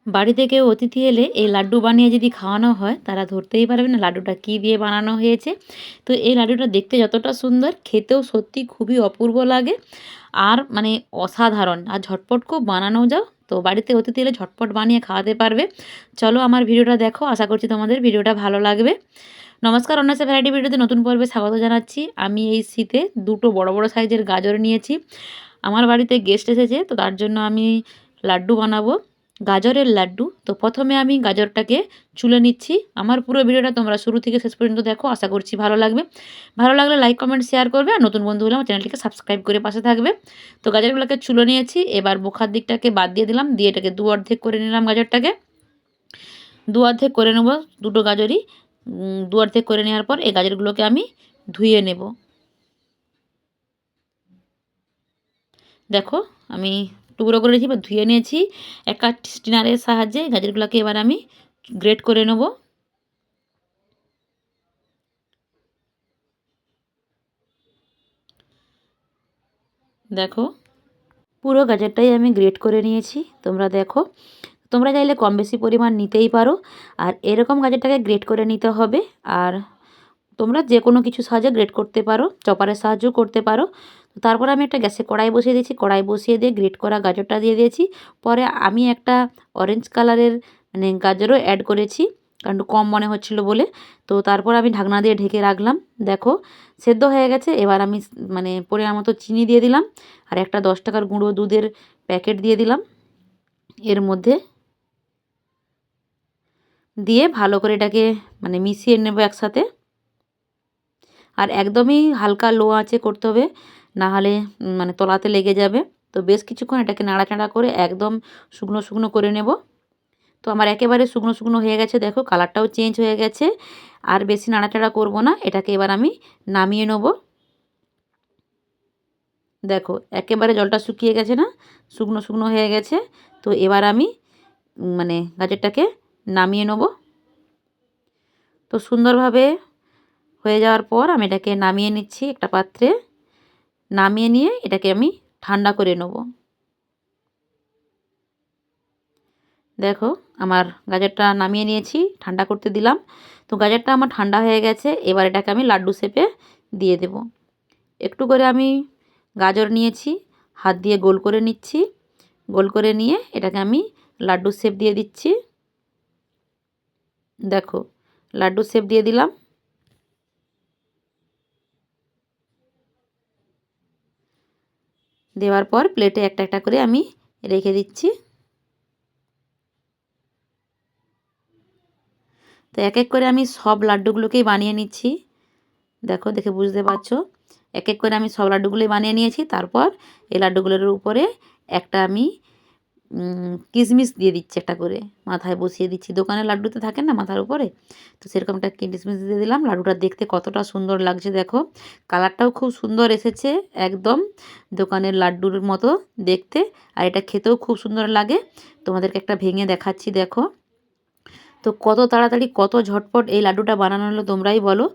বাড়িতে কেউ অতিথি এলে এই লাড্ডু বানিয়ে যদি খাওয়ানো হয় তারা ধরতেই পারবে না লাড্ডুটা কী দিয়ে বানানো হয়েছে। তো এই লাড্ডুটা দেখতে যতটা সুন্দর খেতেও সত্যি খুবই অপূর্ব লাগে আর মানে অসাধারণ আর ঝটপট খুব বানানো যাও। তো বাড়িতে অতিথি এলে ঝটপট বানিয়ে খাওয়াতে পারবে। চলো আমার ভিডিওটা দেখো, আশা করছি তোমাদের ভিডিওটা ভালো লাগবে। নমস্কার, অন্বেষা ভ্যারাইটি ভিডিওতে নতুন পর্বে স্বাগত জানাচ্ছি। আমি এই শীতে দুটো বড় বড় সাইজের গাজর নিয়েছি। আমার বাড়িতে গেস্ট এসেছে, তো তার জন্য আমি লাড্ডু বানাবো, গাজরের লাড্ডু। তো প্রথমে আমি গাজরটাকে চুলে নিচ্ছি। আমার পুরো ভিডিওটা তোমরা শুরু থেকে শেষ পর্যন্ত দেখো, আশা করছি ভালো লাগবে। ভালো লাগলে লাইক কমেন্ট শেয়ার করবে আর নতুন বন্ধু হলে আমার চ্যানেলটিকে সাবস্ক্রাইব করে পাশে থাকবে। তো গাজরগুলোকে চুলে নিয়েছি, এবার বোখার দিকটাকে বাদ দিয়ে দিলাম, দিয়ে এটাকে দু অর্ধেক করে নিলাম। গাজরটাকে দু অর্ধেক করে নেব, দুটো গাজরই দু অর্ধেক করে নেওয়ার পর এই গাজরগুলোকে আমি ধুয়ে নেব। দেখো আমি টুকরো করে নিয়েছি বা ধুয়ে নিয়েছি। একটা স্টিনারের সাহায্যে গাজরগুলোকে এবার আমি গ্রেট করে নেব। দেখো পুরো গাজরটাই আমি গ্রেট করে নিয়েছি। তোমরা দেখো, তোমরা চাইলে কম বেশি পরিমাণ নিতেই পারো। আর এরকম গাজরটাকে গ্রেট করে নিতে হবে। আর তোমরা যে কোনো কিছু সাহায্যে গ্রেট করতে পারো, চপারের সাহায্যও করতে পারো। তারপর আমি একটা গ্যাসে কড়াই বসিয়ে দিয়েছি, কড়াই বসিয়ে দিয়ে গ্রেট করা গাজরটা দিয়ে দিয়েছি। পরে আমি একটা অরেঞ্জ কালারের মানে গাজরও অ্যাড করেছি, কারণ কম মনে হচ্ছিলো বলে। তো তারপর আমি ঢাকনা দিয়ে ঢেকে রাখলাম। দেখো সেদ্ধ হয়ে গেছে। এবার আমি মানে পরিমাণ মতো চিনি দিয়ে দিলাম আর একটা 10 টাকার গুঁড়ো দুধের প্যাকেট দিয়ে দিলাম এর মধ্যে, দিয়ে ভালো করে এটাকে মানে মিশিয়ে নেব একসাথে। আর একদমই হালকা লো আঁচে করতে হবে, না হলে মানে তলাতে লেগে যাবে। তো বেশ কিছুক্ষণ এটাকে নাড়াচাড়া করে একদম শুকনো শুকনো করে নেব। তো আমার একেবারে শুকনো শুকনো হয়ে গেছে, দেখো কালারটাও চেঞ্জ হয়ে গেছে। আর বেশি নাড়াচাড়া করব না, এটাকে এবার আমি নামিয়ে নেব। দেখো একেবারে জলটা শুকিয়ে গেছে না, শুকনো শুকনো হয়ে গেছে। তো এবার আমি মানে গাজরটাকে নামিয়ে নেব। তো সুন্দরভাবে হয়ে যাওয়ার পর আমি এটাকে নামিয়ে নিচ্ছি একটা পাত্রে। নামিয়ে নিয়ে এটাকে আমি ঠান্ডা করে নেব। দেখো আমার গাজরটা নামিয়ে নিয়েছি, ঠান্ডা করতে দিলাম। তো গাজরটা আমার ঠান্ডা হয়ে গেছে। এবার এটাকে আমি লাড্ডু শেপে দিয়ে দেব। একটু করে আমি গাজর নিয়েছি, হাত দিয়ে গোল করে নিচ্ছি। গোল করে নিয়ে এটাকে আমি লাড্ডু শেপ দিয়ে দিচ্ছি। দেখো লাড্ডু শেপ দিয়ে দিলাম। দেওয়ার পর প্লেটে একটা একটা করে আমি রেখে দিচ্ছি। তো এক এক করে আমি সব লাড্ডুগুলোকেই বানিয়ে নিচ্ছি। দেখো দেখে বুঝতে পারছো, এক এক করে আমি সব লাড্ডুগুলোই বানিয়ে নিয়েছি। তারপর এই লাড্ডুগুলোর উপরে একটা আমি কিশমিশ দিয়ে দিচ্ছি, একটা করে মাথায় বসিয়ে দিচ্ছি। দোকানের লাড্ডুতে থাকে না মাথার উপরে, তো সেরকম একটা কিশমিশ দিয়ে দিলাম। লাড্ডুটা দেখতে কতটা সুন্দর লাগছে দেখো, কালারটাও খুব সুন্দর এসেছে, একদম দোকানের লাড্ডুর মতো দেখতে। আর এটা খেতেও খুব সুন্দর লাগে। তোমাদেরকে একটা ভেঙে দেখাচ্ছি, দেখো। তো কত তাড়াতাড়ি কত ঝটপট এই লাড্ডুটা বানানো হলো তোমরাই বলো।